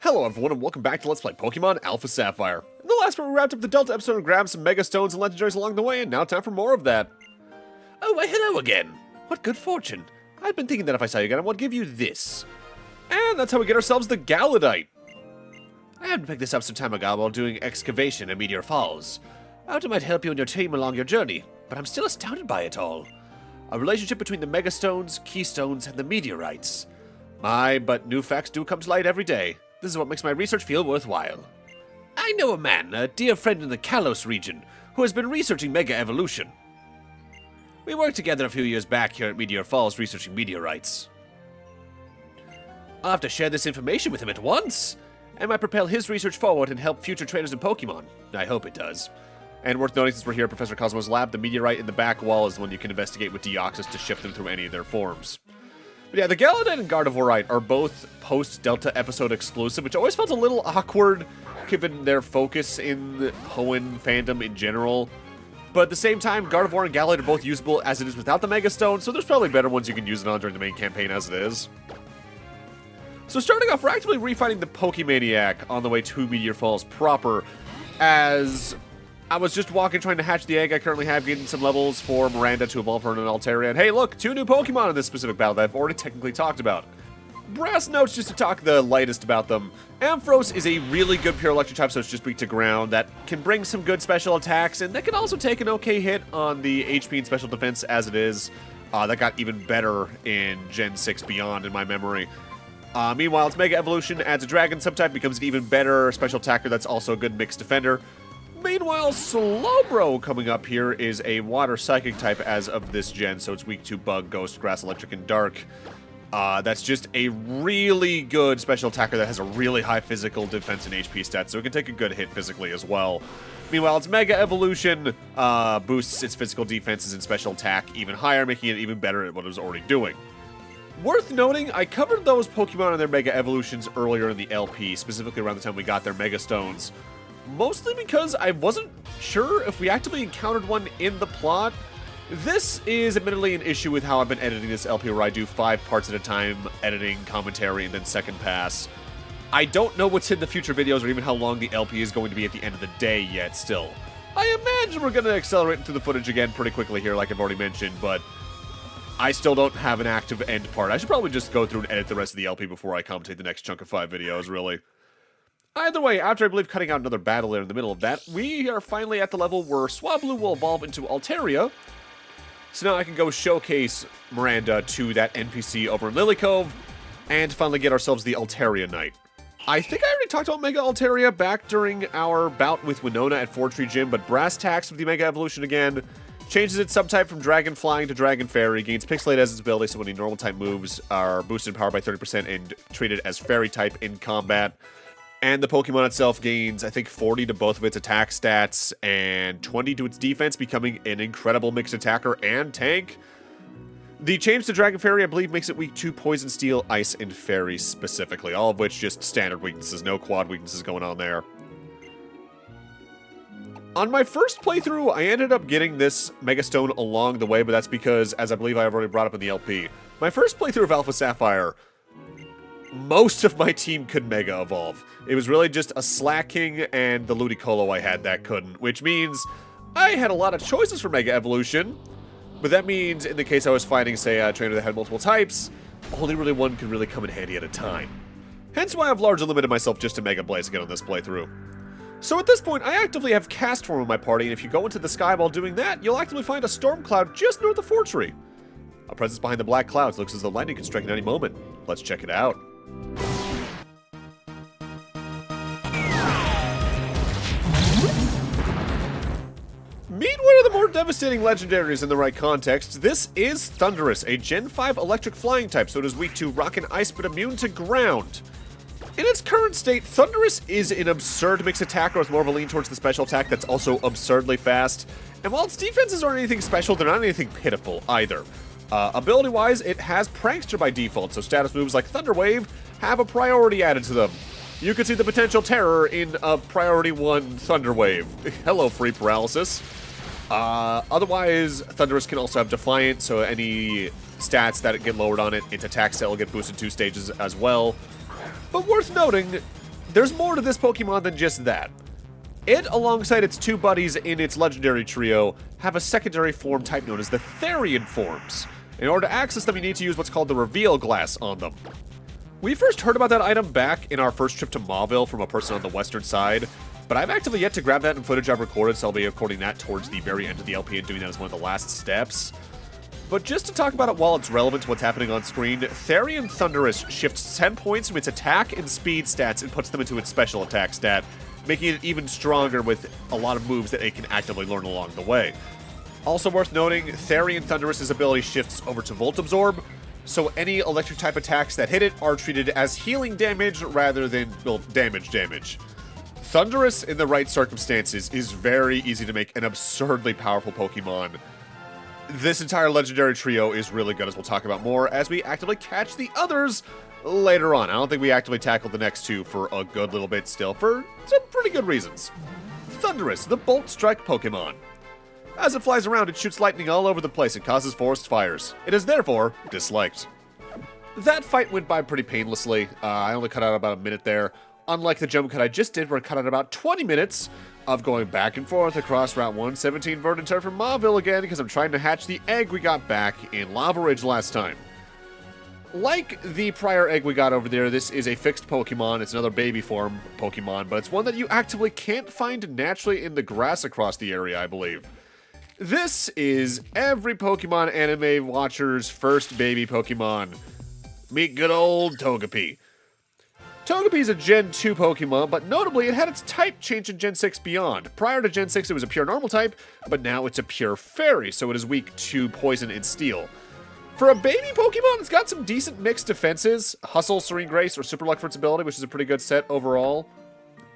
Hello everyone and welcome back to Let's Play Pokemon Alpha Sapphire. In the last one we wrapped up the Delta episode and grabbed some Mega Stones and Legendaries along the way, and now time for more of that. Oh, why hello again. What good fortune. I'd been thinking that if I saw you again I would give you this. And that's how we get ourselves the Galladite. I had to pick this up some time ago while doing excavation at Meteor Falls. I thought it might help you and your team along your journey, but I'm still astounded by it all. A relationship between the Mega Stones, Keystones, and the meteorites. But new facts do come to light every day. This is what makes my research feel worthwhile. I know a man, a dear friend in the Kalos region, who has been researching Mega Evolution. We worked together a few years back here at Meteor Falls researching meteorites. I'll have to share this information with him at once. It might propel his research forward and help future trainers in Pokemon. I hope it does. And worth noting, since we're here at Professor Cosmo's lab, the meteorite in the back wall is the one you can investigate with Deoxys to shift them through any of their forms. But yeah, the Galladite and Gardevoirite are both post-Delta episode exclusive, which always felt a little awkward given their focus in the Hoenn fandom in general. But at the same time, Gardevoir and Galladite are both usable as it is without the Mega Stone, so there's probably better ones you can use it on during the main campaign as it is. So starting off, we're actively refining the Pokemaniac on the way to Meteor Falls proper, as I was just walking trying to hatch the egg I currently have, getting some levels for Miranda to evolve her into an Altaria. And hey look, 2 new Pokemon in this specific battle that I've already technically talked about. Brass notes just to talk the lightest about them. Ampharos is a really good pure electric type, so it's just weak to ground, that can bring some good special attacks, and that can also take an okay hit on the HP and special defense as it is. That got even better in Gen 6 Beyond in my memory. Meanwhile, its Mega Evolution adds a Dragon subtype, becomes an even better special attacker that's also a good mixed defender. Meanwhile, Slowbro coming up here is a Water Psychic type as of this gen, so it's weak to Bug, Ghost, Grass, Electric, and Dark. That's just a really good special attacker that has a really high physical defense and HP stats, so it can take a good hit physically as well. Meanwhile, its Mega Evolution boosts its physical defenses and special attack even higher, making it even better at what it was already doing. Worth noting, I covered those Pokemon and their Mega Evolutions earlier in the LP, specifically around the time we got their Mega Stones. Mostly because I wasn't sure if we actively encountered one in the plot. This is admittedly an issue with how I've been editing this LP, where I do 5 parts at a time, editing, commentary, and then second pass. I don't know what's in the future videos or even how long the LP is going to be at the end of the day yet still. I imagine we're going to accelerate through the footage again pretty quickly here, like I've already mentioned, but I still don't have an active end part. I should probably just go through and edit the rest of the LP before I commentate the next chunk of 5 videos, really. Either way, after I believe cutting out another battle there in the middle of that, we are finally at the level where Swablu will evolve into Altaria. So now I can go showcase Miranda to that NPC over in Lily Cove, and finally get ourselves the Altaria Knight. I think I already talked about Mega Altaria back during our bout with Winona at Fort Tree Gym, but Brass tacks with the Mega Evolution again, changes its subtype from Dragon Flying to Dragon Fairy, gains Pixelate as its ability, so any normal type moves are boosted in power by 30% and treated as Fairy type in combat. And the Pokemon itself gains, I think, 40 to both of its attack stats and 20 to its defense, becoming an incredible mixed attacker and tank. The change to Dragon Fairy, I believe, makes it weak to Poison, Steel, Ice, and Fairy specifically, all of which just standard weaknesses, no quad weaknesses going on there. On my first playthrough, I ended up getting this Mega Stone along the way, but that's because, as I believe I've already brought up in the LP, my first playthrough of Alpha Sapphire, most of my team could Mega Evolve. It was really just a Slacking and the Ludicolo I had that couldn't, which means I had a lot of choices for Mega Evolution, but that means in the case I was fighting, say, a trainer that had multiple types, only really one could really come in handy at a time. Hence why I've largely limited myself just to Mega Blaze again on this playthrough. So at this point, I actively have Cast Form in my party, and if you go into the sky while doing that, you'll actively find a storm cloud just north of Fort Tree. A presence behind the black clouds looks as though lightning can strike at any moment. Let's check it out. Meet one of the more devastating legendaries in the right context. This is Thundurus, a Gen 5 electric flying type, so it is weak to rock and ice but immune to ground. In its current state, Thundurus is an absurd mixed attacker with more of a lean towards the special attack that's also absurdly fast. And while its defenses aren't anything special, they're not anything pitiful either. Ability-wise, it has Prankster by default, so status moves like Thunder Wave have a priority added to them. You can see the potential terror in a Priority 1 Thunder Wave. Hello, Free Paralysis. Otherwise, Thundurus can also have Defiant, so any stats that get lowered on it, its attack stat will get boosted 2 stages as well. But worth noting, There's more to this Pokemon than just that. It, alongside its two buddies in its legendary trio, have a secondary form type known as the Therian forms. In order to access them, you need to use what's called the Reveal Glass on them. We first heard about that item back in our first trip to Mauville from a person on the western side, but I've actively yet to grab that in footage I've recorded, so I'll be recording that towards the very end of the LP and doing that as one of the last steps. But just to talk about it while it's relevant to what's happening on screen, Therian Thunderous shifts 10 points from its attack and speed stats and puts them into its special attack stat, making it even stronger with a lot of moves that it can actively learn along the way. Also worth noting, Therian Thunderous's ability shifts over to Volt Absorb, so any electric type attacks that hit it are treated as healing damage rather than, well, damage. Thunderous, in the right circumstances, is very easy to make an absurdly powerful Pokemon. This entire legendary trio is really good, as we'll talk about more as we actively catch the others later on. I don't think we actively tackled the next two for a good little bit still, for some pretty good reasons. Thunderous, the Bolt Strike Pokemon. As it flies around, it shoots lightning all over the place and causes forest fires. It is therefore disliked. That fight went by pretty painlessly. I only cut out about a minute there. Unlike the jump cut I just did, where I cut out about 20 minutes of going back and forth across Route 117 Verdant Turf from Mauville again, because I'm trying to hatch the egg we got back in Lava Ridge last time. Like the prior egg we got over there, this is a fixed Pokemon. It's another baby form Pokemon, but it's one that you actively can't find naturally in the grass across the area, I believe. This is every Pokemon anime watcher's first baby Pokemon. Meet good old Togepi. Togepi is a Gen 2 Pokemon, but notably it had its type changed in Gen 6 beyond. Prior to Gen 6 it was a pure normal type, but now it's a pure fairy, so it is weak to poison and steel. For a baby Pokemon, it's got some decent mixed defenses. Hustle, Serene Grace, or Super Luck for its ability, which is a pretty good set overall.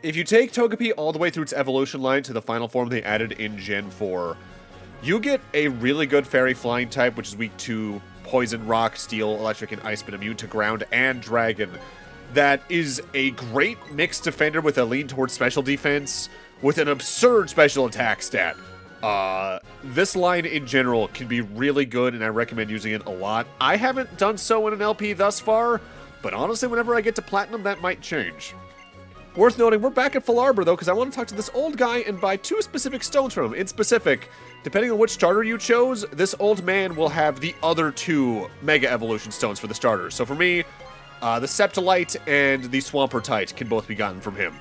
If you take Togepi all the way through its evolution line to the final form they added in Gen 4, you get a really good fairy flying type, which is weak to poison, rock, steel, electric, and ice, but immune to ground and dragon. That is a great mixed defender with a lean towards special defense, with an absurd special attack stat. This line in general can be really good, and I recommend using it a lot. I haven't done so in an LP thus far, but honestly, whenever I get to Platinum, that might change. Worth noting, we're back at Full Arbor, though, because I want to talk to this old guy and buy 2 specific stones from him. In specific, depending on which starter you chose, this old man will have the other 2 Mega Evolution stones for the starters. So for me, the Septolite and the Swampertite can both be gotten from him.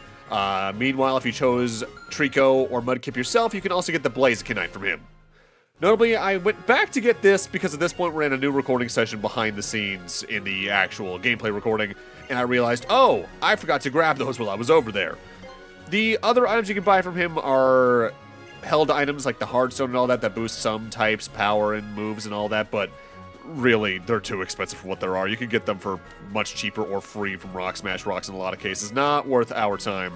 Meanwhile, if you chose Trico or Mudkip yourself, you can also get the Blazikenite from him. Notably, I went back to get this because at this point we're in a new recording session behind the scenes in the actual gameplay recording, and I realized, oh, I forgot to grab those while I was over there. The other items you can buy from him are held items like the Hardstone and all that boost some types, power, and moves and all that, but really, they're too expensive for what there are. You can get them for much cheaper or free from Rock Smash Rocks in a lot of cases. Not worth our time.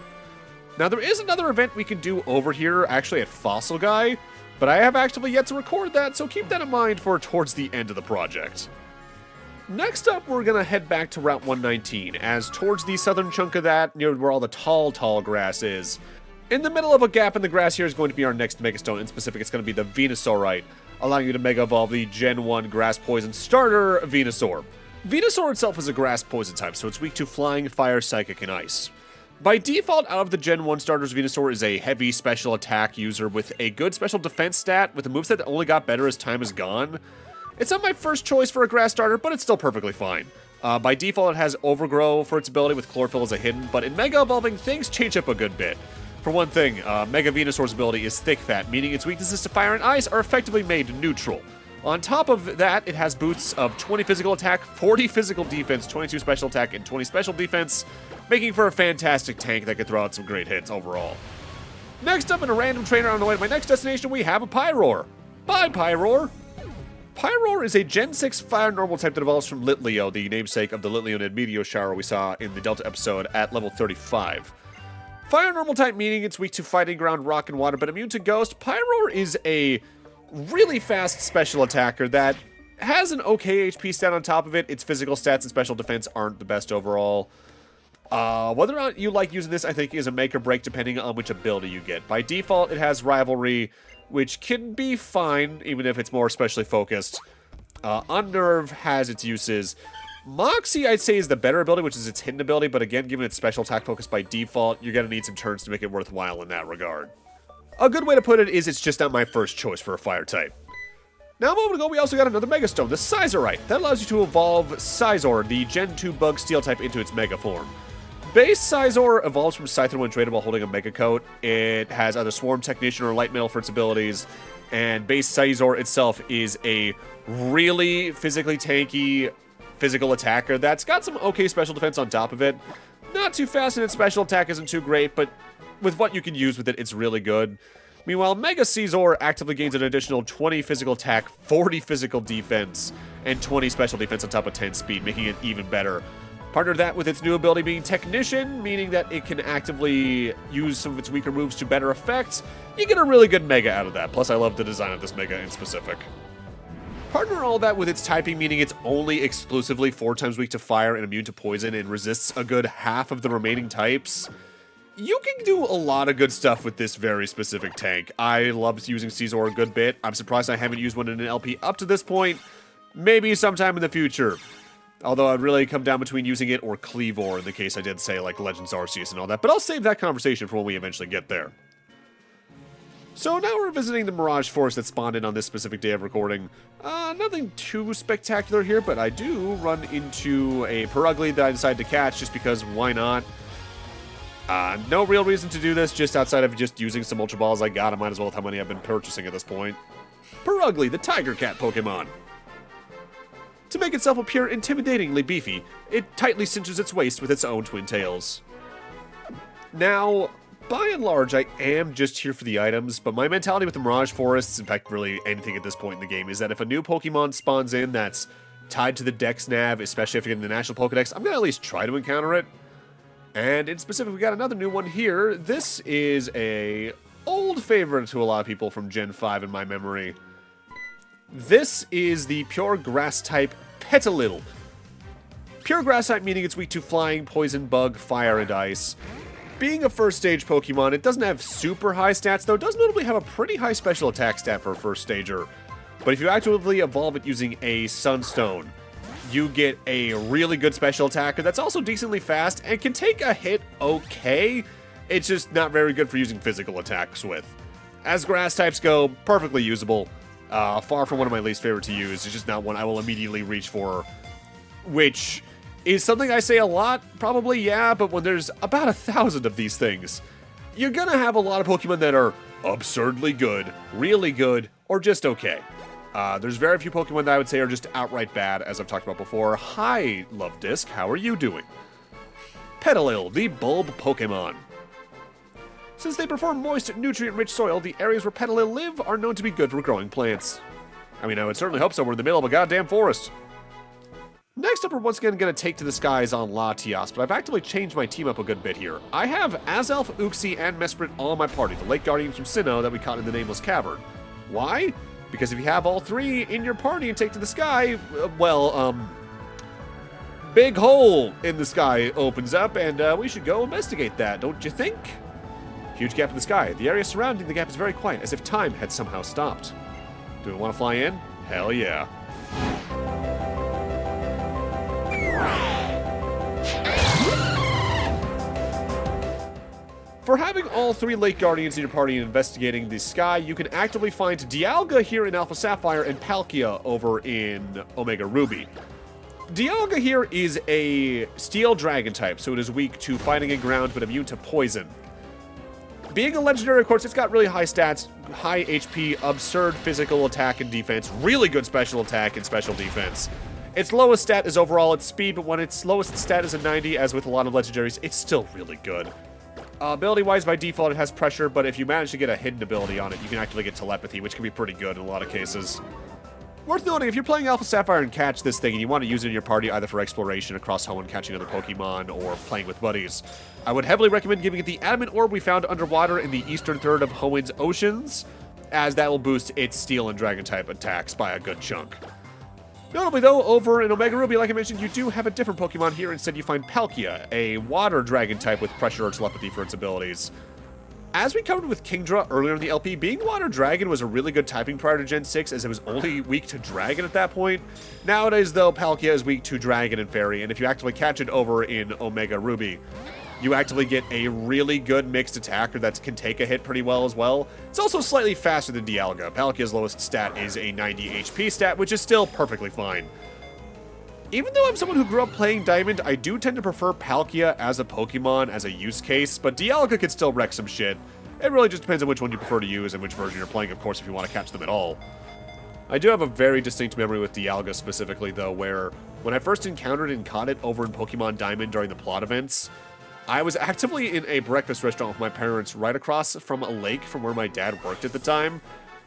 Now, there is another event we can do over here, actually at Fossil Guy, but I have actually yet to record that, so keep that in mind for towards the end of the project. Next up, we're going to head back to Route 119, as towards the southern chunk of that, near where all the tall grass is. In the middle of a gap in the grass here is going to be our next Megastone. In specific, it's going to be the Venusaurite, allowing you to Mega Evolve the Gen 1 Grass Poison starter, Venusaur. Venusaur itself is a Grass Poison type, so it's weak to Flying, Fire, Psychic, and Ice. By default, out of the Gen 1 starters, Venusaur is a heavy special attack user with a good special defense stat, with a moveset that only got better as time has gone. It's not my first choice for a grass starter, but it's still perfectly fine. By default, it has Overgrow for its ability with Chlorophyll as a hidden, but in Mega Evolving, things change up a good bit. For one thing, Mega Venusaur's ability is Thick Fat, meaning its weaknesses to fire and ice are effectively made neutral. On top of that, it has boosts of 20 physical attack, 40 physical defense, 22 special attack, and 20 special defense, making for a fantastic tank that could throw out some great hits overall. Next up, in a random trainer on the way to my next destination, we have a Pyroar. Bye, Pyroar! Pyroar is a Gen 6 Fire Normal type that evolves from Litleo, the namesake of the Litleonid Meteor Shower we saw in the Delta episode at level 35. Fire Normal type meaning it's weak to Fighting Ground, Rock, and Water, but immune to Ghost. Pyroar is a really fast special attacker that has an okay HP stat on top of it. Its physical stats and special defense aren't the best overall. Whether or not you like using this, I think, is a make or break depending on which ability you get. By default, it has Rivalry, which can be fine, even if it's more specially focused. Unnerve has its uses. Moxie, I'd say, is the better ability, which is its hidden ability, but again, given its special attack focus by default, you're going to need some turns to make it worthwhile in that regard. A good way to put it is it's just not my first choice for a fire type. Now, a moment ago, we also got another Mega Stone, the Scizorite. That allows you to evolve Scizor, the Gen 2 Bug Steel type, into its Mega form. Base Scizor evolves from Scyther when traded while holding a Mega Coat. It has either Swarm Technician or Light Metal for its abilities. And base Scizor itself is a really physically tanky physical attacker that's got some okay special defense on top of it. Not too fast, and its special attack isn't too great, but with what you can use with it, it's really good. Meanwhile, Mega Scizor actively gains an additional 20 physical attack, 40 physical defense, and 20 special defense on top of 10 speed, making it even better. Partner that with its new ability being Technician, meaning that it can actively use some of its weaker moves to better effect. You get a really good Mega out of that, plus I love the design of this Mega in specific. Partner all that with its typing, meaning it's only exclusively 4 times weak to fire and immune to poison and resists a good half of the remaining types. You can do a lot of good stuff with this very specific tank. I love using Scizor a good bit. I'm surprised I haven't used one in an LP up to this point. Maybe sometime in the future. Although I'd really come down between using it or Cleavor in the case I did say like Legends Arceus and all that. But I'll save that conversation for when we eventually get there. So now we're visiting the Mirage Forest that spawned in on this specific day of recording. Nothing too spectacular here, but I do run into a Purugly that I decided to catch just because why not? No real reason to do this, just outside of just using some Ultra Balls I got. I might as well with how many I've been purchasing at this point. Purugly, the Tiger Cat Pokemon. To make itself appear intimidatingly beefy, it tightly cinches its waist with its own twin tails. Now, by and large, I am just here for the items, but my mentality with the Mirage Forests, in fact, really anything at this point in the game, is that if a new Pokemon spawns in that's tied to the Dex Nav, especially if you're in the National Pokedex, I'm going to at least try to encounter it. And in specific, we got another new one here. This is a old favorite to a lot of people from Gen 5 in my memory. This is the Pure Grass type Petilil. Pure Grass type meaning it's weak to Flying, Poison, Bug, Fire, and Ice. Being a first stage Pokemon, it doesn't have super high stats, though it does notably have a pretty high special attack stat for a first stager. But if you actively evolve it using a Sunstone, you get a really good special attacker that's also decently fast and can take a hit okay. It's just not very good for using physical attacks with. As grass types go, perfectly usable. Far from one of my least favorite to use. It's just not one I will immediately reach for, which is something I say a lot, probably, yeah, but when there's about 1,000 of these things, you're gonna have a lot of Pokemon that are absurdly good, really good, or just okay. There's very few Pokemon that I would say are just outright bad, as I've talked about before. Hi, Love Disc, how are you doing? Petilil, the Bulb Pokemon. Since they prefer moist, nutrient-rich soil, the areas where Petilil live are known to be good for growing plants. I mean, I would certainly hope so. We're in the middle of a goddamn forest. Next up, we're once again going to take to the skies on Latias, but I've actively changed my team up a good bit here. I have Azelf, Uxie, and Mesprit all in my party, the Lake Guardians from Sinnoh that we caught in the Nameless Cavern. Why? Because if you have all 3 in your party and take to the sky, big hole in the sky opens up, and we should go investigate that, don't you think? Huge gap in the sky. The area surrounding the gap is very quiet, as if time had somehow stopped. Do we want to fly in? Hell yeah. For having all 3 Lake Guardians in your party and investigating the sky, you can actively find Dialga here in Alpha Sapphire and Palkia over in Omega Ruby. Dialga here is a Steel Dragon type, so it is weak to fighting in ground but immune to poison. Being a legendary, of course, it's got really high stats, high HP, absurd physical attack and defense, really good special attack and special defense. Its lowest stat is overall its speed, but when its lowest stat is a 90, as with a lot of legendaries, it's still really good. Ability-wise, by default, it has pressure, but if you manage to get a hidden ability on it, you can actually get telepathy, which can be pretty good in a lot of cases. Worth noting, if you're playing Alpha Sapphire and catch this thing and you want to use it in your party either for exploration across Hoenn, catching other Pokemon, or playing with buddies, I would heavily recommend giving it the Adamant Orb we found underwater in the eastern third of Hoenn's oceans, as that will boost its Steel and Dragon-type attacks by a good chunk. Notably, though, over in Omega Ruby, like I mentioned, you do have a different Pokemon here. Instead, you find Palkia, a Water Dragon type with Pressure or Telepathy for its abilities. As we covered with Kingdra earlier in the LP, being Water Dragon was a really good typing prior to Gen 6, as it was only weak to Dragon at that point. Nowadays, though, Palkia is weak to Dragon and Fairy, and if you actively catch it over in Omega Ruby, you actively get a really good mixed attacker that can take a hit pretty well as well. It's also slightly faster than Dialga. Palkia's lowest stat is a 90 HP stat, which is still perfectly fine. Even though I'm someone who grew up playing Diamond, I do tend to prefer Palkia as a Pokemon, as a use case, but Dialga could still wreck some shit. It really just depends on which one you prefer to use and which version you're playing, of course, if you want to catch them at all. I do have a very distinct memory with Dialga specifically, though, where when I first encountered and caught it over in Pokemon Diamond during the plot events, I was actively in a breakfast restaurant with my parents right across from a lake from where my dad worked at the time.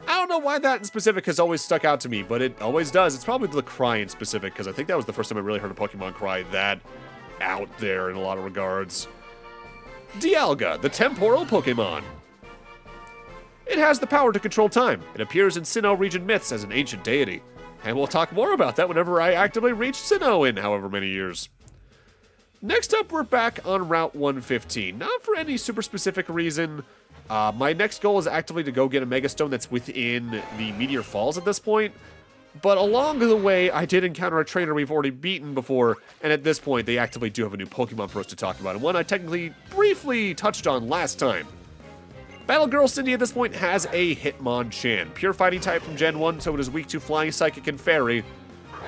I don't know why that in specific has always stuck out to me, but it always does. It's probably the cry in specific, because I think that was the first time I really heard a Pokemon cry that out there in a lot of regards. Dialga, the temporal Pokemon. It has the power to control time. It appears in Sinnoh region myths as an ancient deity. And we'll talk more about that whenever I actively reach Sinnoh in however many years. Next up, we're back on Route 115. Not for any super specific reason. My next goal is actively to go get a Mega Stone that's within the Meteor Falls at this point. But along the way, I did encounter a trainer we've already beaten before, and at this point, they actively do have a new Pokemon for us to talk about, and one I technically briefly touched on last time. Battle Girl Cindy at this point has a Hitmonchan, pure fighting type from Gen 1, so it is weak to Flying, Psychic, and Fairy.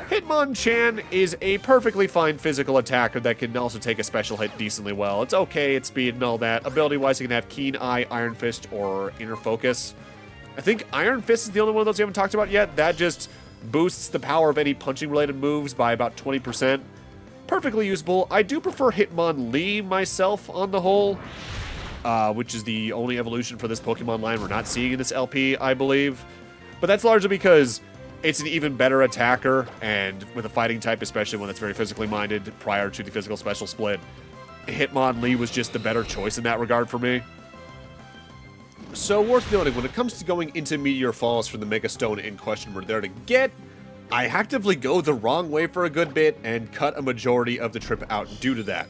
Hitmonchan is a perfectly fine physical attacker that can also take a special hit decently well. It's okay, it's speed and all that. Ability-wise, it can have Keen Eye, Iron Fist, or Inner Focus. I think Iron Fist is the only one of those we haven't talked about yet. That just boosts the power of any punching-related moves by about 20%. Perfectly usable. I do prefer Hitmonlee myself on the whole, which is the only evolution for this Pokemon line we're not seeing in this LP, I believe. But that's largely because it's an even better attacker, and with a fighting type, especially one that's very physically minded prior to the physical special split, Hitmonlee was just the better choice in that regard for me. So worth noting, when it comes to going into Meteor Falls for the Mega Stone in question we're there to get, I actively go the wrong way for a good bit and cut a majority of the trip out due to that.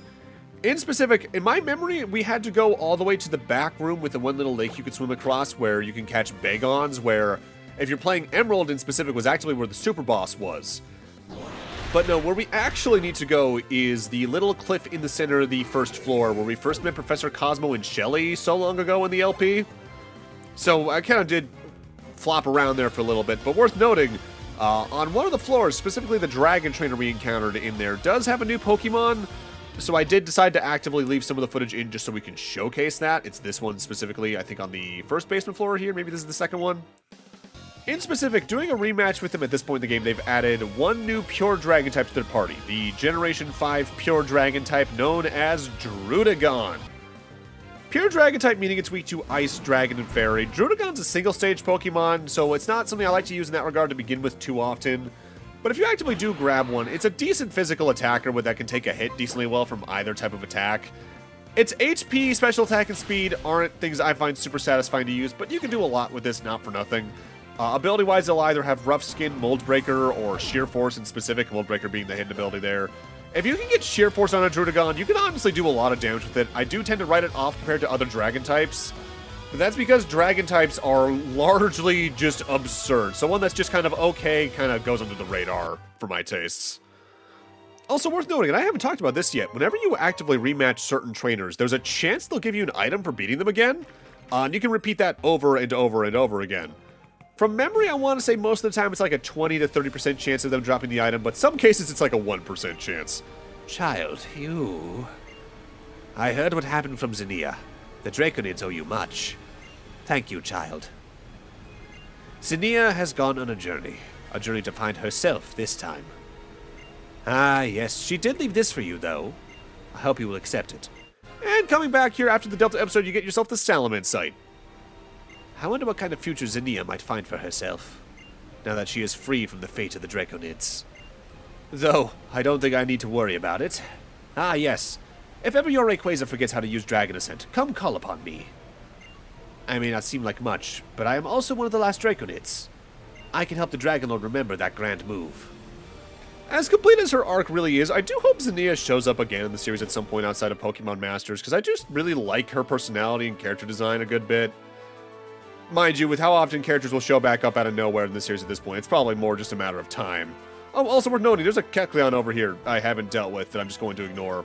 In specific, in my memory, we had to go all the way to the back room with the one little lake you could swim across where you can catch Bagons, where if you're playing Emerald in specific was actually where the super boss was. But no, where we actually need to go is the little cliff in the center of the first floor where we first met Professor Cosmo and Shelly so long ago in the LP. So I kind of did flop around there for a little bit, but worth noting, on one of the floors, specifically the Dragon Trainer we encountered in there, does have a new Pokemon. So I did decide to actively leave some of the footage in just so we can showcase that. It's this one specifically, I think on the first basement floor here. Maybe this is the second one. In specific, doing a rematch with them at this point in the game, they've added one new pure Dragon type to their party. The Generation 5 pure Dragon type known as Druddigon. Pure Dragon type meaning it's weak to Ice, Dragon, and Fairy. Druddigon's a single stage Pokemon, so it's not something I like to use in that regard to begin with too often. But if you actively do grab one, it's a decent physical attacker that can take a hit decently well from either type of attack. Its HP, special attack, and speed aren't things I find super satisfying to use, but you can do a lot with this, not for nothing. Ability-wise, they'll either have Rough Skin, Mold Breaker, or Sheer Force in specific, Mold Breaker being the hidden ability there. If you can get Sheer Force on a Druddigon, you can honestly do a lot of damage with it. I do tend to write it off compared to other Dragon types, but that's because Dragon types are largely just absurd. So one that's just kind of okay kind of goes under the radar for my tastes. Also worth noting, and I haven't talked about this yet, whenever you actively rematch certain trainers, there's a chance they'll give you an item for beating them again, and you can repeat that over and over and over again. From memory, I want to say most of the time it's like a 20 to 30% chance of them dropping the item, but some cases it's like a 1% chance. Child, you... I heard what happened from Zinnia. The Draconids owe you much. Thank you, child. Zinnia has gone on a journey to find herself this time. Ah, yes, she did leave this for you, though. I hope you will accept it. And coming back here after the Delta episode, you get yourself the Salamence site. I wonder what kind of future Zinnia might find for herself, now that she is free from the fate of the Draconids. Though, I don't think I need to worry about it. Ah, yes. If ever your Rayquaza forgets how to use Dragon Ascent, come call upon me. I may not seem like much, but I am also one of the last Draconids. I can help the Dragon Lord remember that grand move. As complete as her arc really is, I do hope Zinnia shows up again in the series at some point outside of Pokemon Masters, because I just really like her personality and character design a good bit. Mind you, with how often characters will show back up out of nowhere in the series at this point, it's probably more just a matter of time. Oh, also worth noting, there's a Kecleon over here I haven't dealt with that I'm just going to ignore.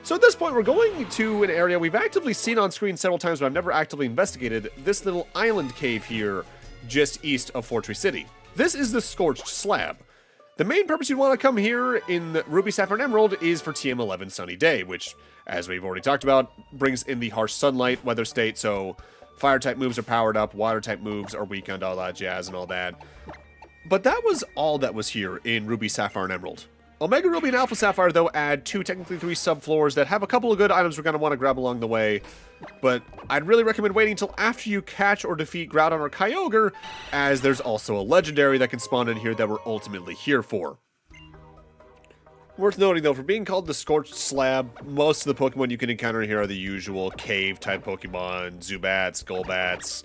So at this point, we're going to an area we've actively seen on screen several times, but I've never actively investigated, this little island cave here just east of Fortree City. This is the Scorched Slab. The main purpose you'd want to come here in Ruby, Sapphire, and Emerald is for TM11 Sunny Day, which, as we've already talked about, brings in the harsh sunlight weather state, so fire-type moves are powered up, water-type moves are weakened, all that jazz and all that. But that was all that was here in Ruby, Sapphire, and Emerald. Omega Ruby and Alpha Sapphire, though, add 2, technically 3 subfloors that have a couple of good items we're going to want to grab along the way. But I'd really recommend waiting until after you catch or defeat Groudon or Kyogre, as there's also a legendary that can spawn in here that we're ultimately here for. Worth noting, though, for being called the Scorched Slab, most of the Pokemon you can encounter here are the usual cave-type Pokemon, Zubats, Golbats.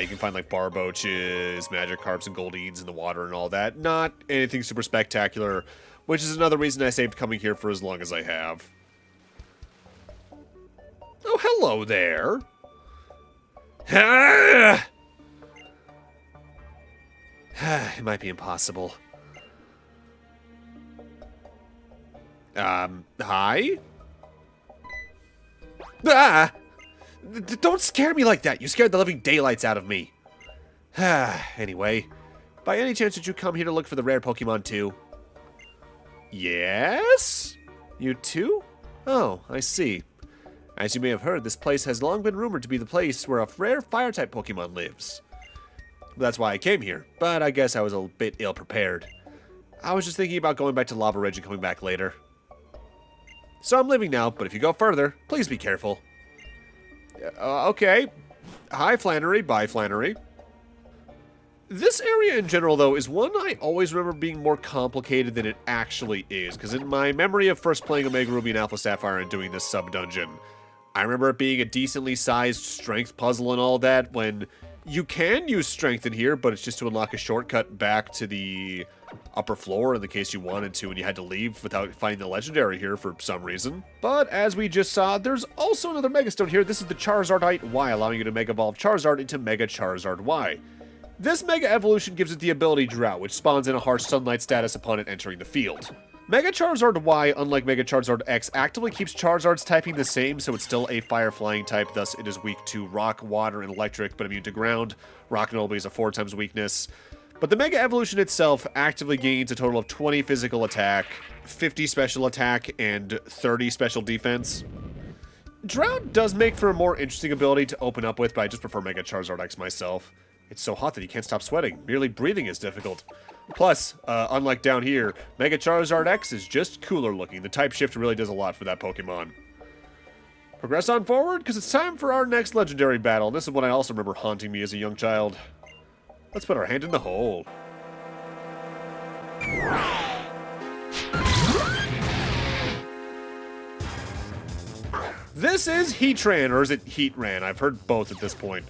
You can find, like, Barboaches, Magikarps, and Goldeen's in the water and all that. Not anything super spectacular, which is another reason I saved coming here for as long as I have. Oh, hello there. It might be impossible. Hi? Don't scare me like that. You scared the living daylights out of me. Anyway, by any chance did you come here to look for the rare Pokemon too? Yes? You too? Oh, I see. As you may have heard, this place has long been rumored to be the place where a rare fire-type Pokemon lives. That's why I came here, but I guess I was a bit ill-prepared. I was just thinking about going back to Lava Ridge and coming back later. So I'm leaving now, but if you go further, please be careful. Okay. Hi, Flannery. Bye, Flannery. This area in general, though, is one I always remember being more complicated than it actually is, because in my memory of first playing Omega Ruby and Alpha Sapphire and doing this sub-dungeon, I remember it being a decently sized strength puzzle and all that, when you can use strength in here, but it's just to unlock a shortcut back to the upper floor in the case you wanted to, and you had to leave without finding the legendary here for some reason. But as we just saw, there's also another Megastone here. This is the Charizardite Y, allowing you to Mega Evolve Charizard into Mega Charizard Y. This Mega Evolution gives it the ability Drought, which spawns in a harsh sunlight status upon it entering the field. Mega Charizard Y, unlike Mega Charizard X, actively keeps Charizard's typing the same, so it's still a fire flying type, thus it is weak to rock, water, and electric, but immune to ground. Rock notably is a 4 times weakness. But the Mega Evolution itself actively gains a total of 20 physical attack, 50 special attack, and 30 special defense. Drought does make for a more interesting ability to open up with, but I just prefer Mega Charizard X myself. It's so hot that you can't stop sweating. Merely breathing is difficult. Plus, unlike down here, Mega Charizard X is just cooler looking. The type shift really does a lot for that Pokemon. Progress on forward, because it's time for our next legendary battle. This is one I also remember haunting me as a young child. Let's put our hand in the hole. This is Heatran, or is it Heatran? I've heard both at this point.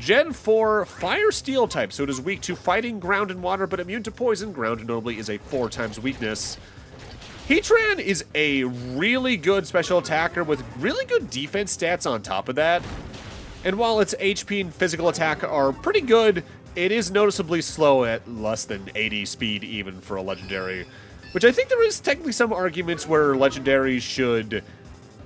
Gen 4 Fire Steel type, so it is weak to fighting, ground, and water, but immune to poison. Ground, notably, is a 4 times weakness. Heatran is a really good special attacker with really good defense stats on top of that. And while its HP and physical attack are pretty good, it is noticeably slow at less than 80 speed even for a legendary. Which I think there is technically some arguments where legendaries should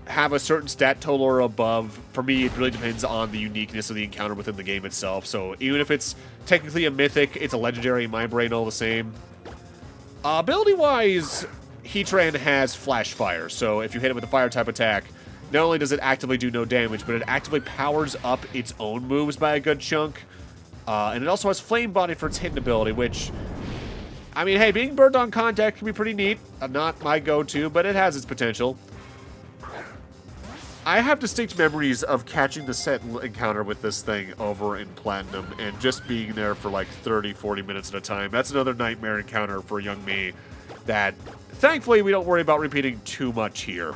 have a certain stat total or above. For me, it really depends on the uniqueness of the encounter within the game itself. So even if it's technically a mythic, it's a legendary in my brain all the same. Ability-wise, Heatran has Flash Fire. So if you hit it with a fire type attack, not only does it actively do no damage, but it actively powers up its own moves by a good chunk. And it also has Flame Body for its hidden ability, which, I mean, hey, being burned on contact can be pretty neat. Not my go-to, but it has its potential. I have distinct memories of catching the set encounter with this thing over in Platinum and just being there for like 30, 40 minutes at a time. That's another nightmare encounter for young me that, thankfully, we don't worry about repeating too much here.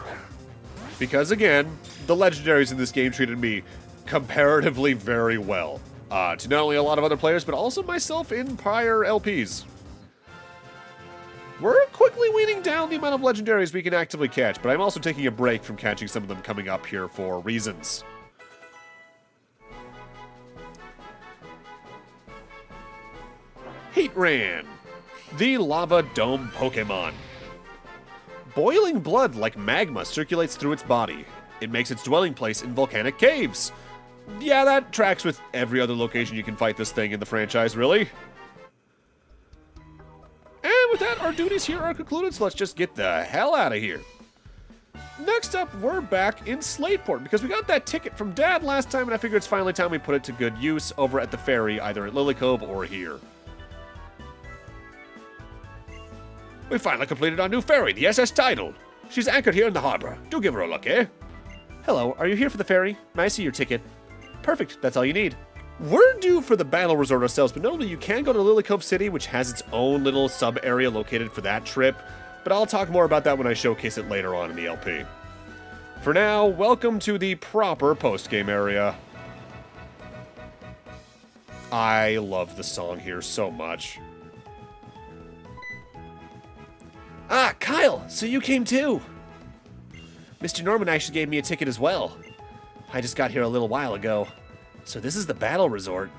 Because, again, the legendaries in this game treated me comparatively very well. To not only a lot of other players, but also myself in prior LPs. We're quickly weaning down the amount of legendaries we can actively catch, but I'm also taking a break from catching some of them coming up here for reasons. Heatran, the lava dome Pokémon. Boiling blood like magma circulates through its body. It makes its dwelling place in volcanic caves. Yeah, that tracks with every other location you can fight this thing in the franchise, really. And with that, our duties here are concluded, so let's just get the hell out of here. Next up, we're back in Slateport, because we got that ticket from Dad last time, and I figure it's finally time we put it to good use over at the ferry, either at Lily Cove or here. We finally completed our new ferry, the SS Tidal. She's anchored here in the harbor. Do give her a look, eh? Hello, are you here for the ferry? May I see your ticket? Perfect, that's all you need. We're due for the battle resort ourselves, but notably you can go to Lily Cove City, which has its own little sub-area located for that trip, but I'll talk more about that when I showcase it later on in the LP. For now, welcome to the proper post-game area. I love the song here so much. Ah, Kyle, so you came too. Mr. Norman actually gave me a ticket as well. I just got here a little while ago. So this is the battle resort.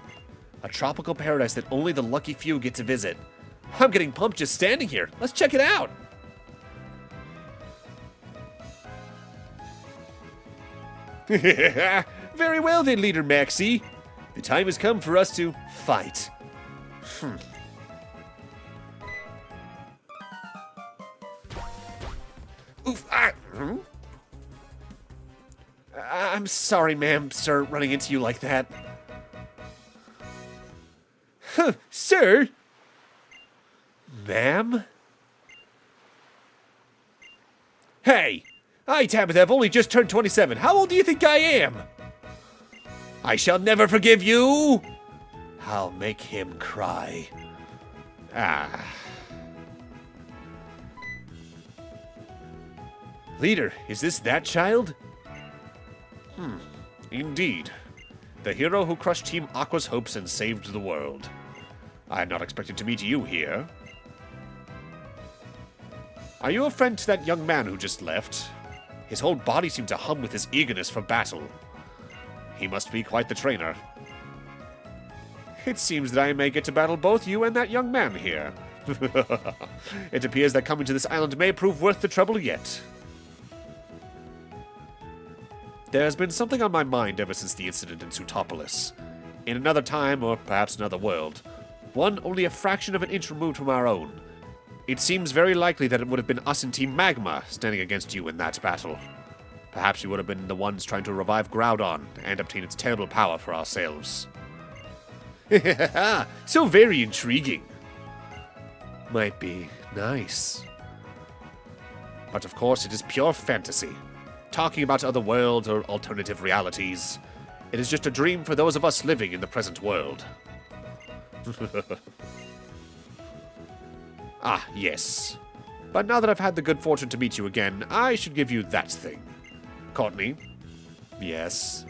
A tropical paradise that only the lucky few get to visit. I'm getting pumped just standing here. Let's check it out. Very well then, Leader Maxie. The time has come for us to fight. Oof, I'm sorry, ma'am, sir, running into you like that. Huh, sir? Ma'am? Hey! I, Tabitha, have only just turned 27. How old do you think I am? I shall never forgive you! I'll make him cry. Ah. Leader, is this that child? Indeed. The hero who crushed Team Aqua's hopes and saved the world. I had not expected to meet you here. Are you a friend to that young man who just left? His whole body seemed to hum with his eagerness for battle. He must be quite the trainer. It seems that I may get to battle both you and that young man here. It appears that coming to this island may prove worth the trouble yet. There has been something on my mind ever since the incident in Sutopolis. In another time, or perhaps another world, one only a fraction of an inch removed from our own, it seems very likely that it would have been us in Team Magma standing against you in that battle. Perhaps we would have been the ones trying to revive Groudon and obtain its terrible power for ourselves. So very intriguing. Might be nice. But of course, it is pure fantasy. Talking about other worlds or alternative realities. It is just a dream for those of us living in the present world. Ah, yes. But now that I've had the good fortune to meet you again, I should give you that thing. Courtney? Yes.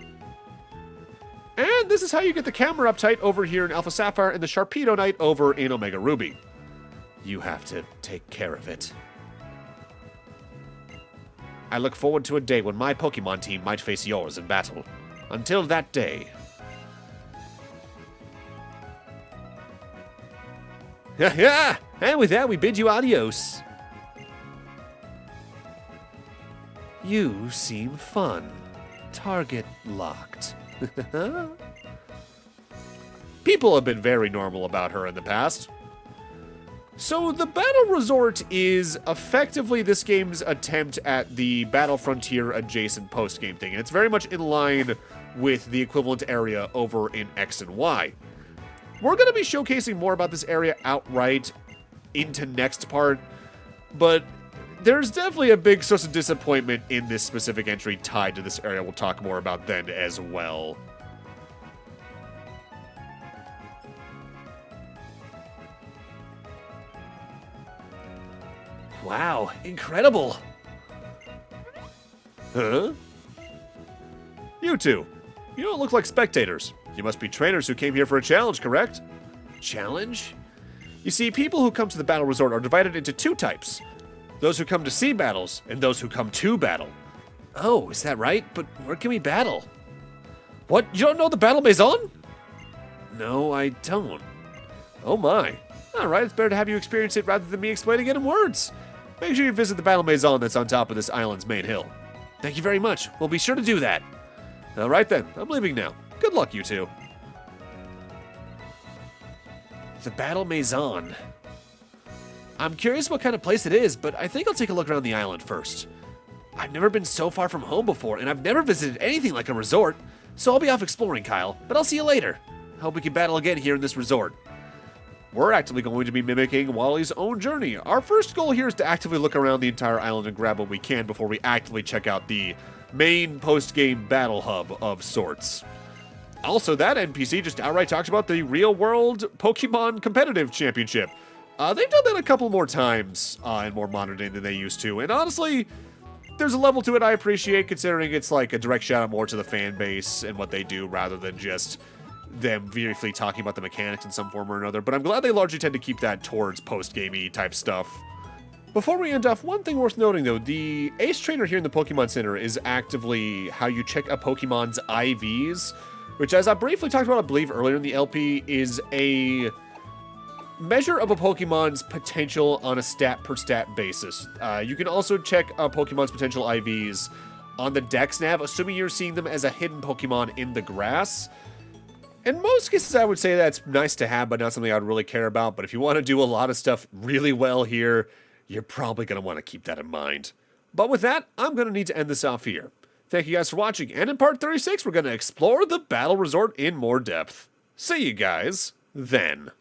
And this is how you get the camera uptight over here in Alpha Sapphire and the Sharpedo Knight over in Omega Ruby. You have to take care of it. I look forward to a day when my Pokemon team might face yours in battle. Until that day. And with that, we bid you adios. You seem fun. Target locked. People have been very normal about her in the past. So the Battle Resort is effectively this game's attempt at the Battle Frontier adjacent post-game thing, and it's very much in line with the equivalent area over in X and Y. We're going to be showcasing more about this area outright into next part, but there's definitely a big source of disappointment in this specific entry tied to this area. We'll talk more about then as well. Wow, incredible! Huh? You two, you don't look like spectators. You must be trainers who came here for a challenge, correct? Challenge? You see, people who come to the battle resort are divided into two types. Those who come to see battles, and those who come to battle. Oh, is that right? But where can we battle? What? You don't know the Battle Maison? No, I don't. Oh my. Alright, it's better to have you experience it rather than me explaining it in words. Make sure you visit the Battle Maison that's on top of this island's main hill. Thank you very much. We'll be sure to do that. Alright then, I'm leaving now. Good luck, you two. The Battle Maison. I'm curious what kind of place it is, but I think I'll take a look around the island first. I've never been so far from home before, and I've never visited anything like a resort, so I'll be off exploring, Kyle, but I'll see you later. Hope we can battle again here in this resort. We're actively going to be mimicking Wally's own journey. Our first goal here is to actively look around the entire island and grab what we can before we actively check out the main post-game battle hub of sorts. Also, that NPC just outright talks about the real-world Pokemon Competitive Championship. They've done that a couple more times in more modern day than they used to, and honestly, there's a level to it I appreciate, considering it's like a direct shout out more to the fan base and what they do rather than just them briefly talking about the mechanics in some form or another, but I'm glad they largely tend to keep that towards post-gamey type stuff. Before we end off, one thing worth noting though, the Ace Trainer here in the Pokemon Center is actively how you check a Pokemon's IVs, which, as I briefly talked about, I believe, earlier in the LP, is a measure of a Pokemon's potential on a stat-per-stat basis. You can also check a Pokemon's potential IVs on the Dex Nav, assuming you're seeing them as a hidden Pokemon in the grass. In most cases, I would say that's nice to have, but not something I'd really care about. But if you want to do a lot of stuff really well here, you're probably going to want to keep that in mind. But with that, I'm going to need to end this off here. Thank you guys for watching, and in part 36, we're going to explore the Battle Resort in more depth. See you guys then.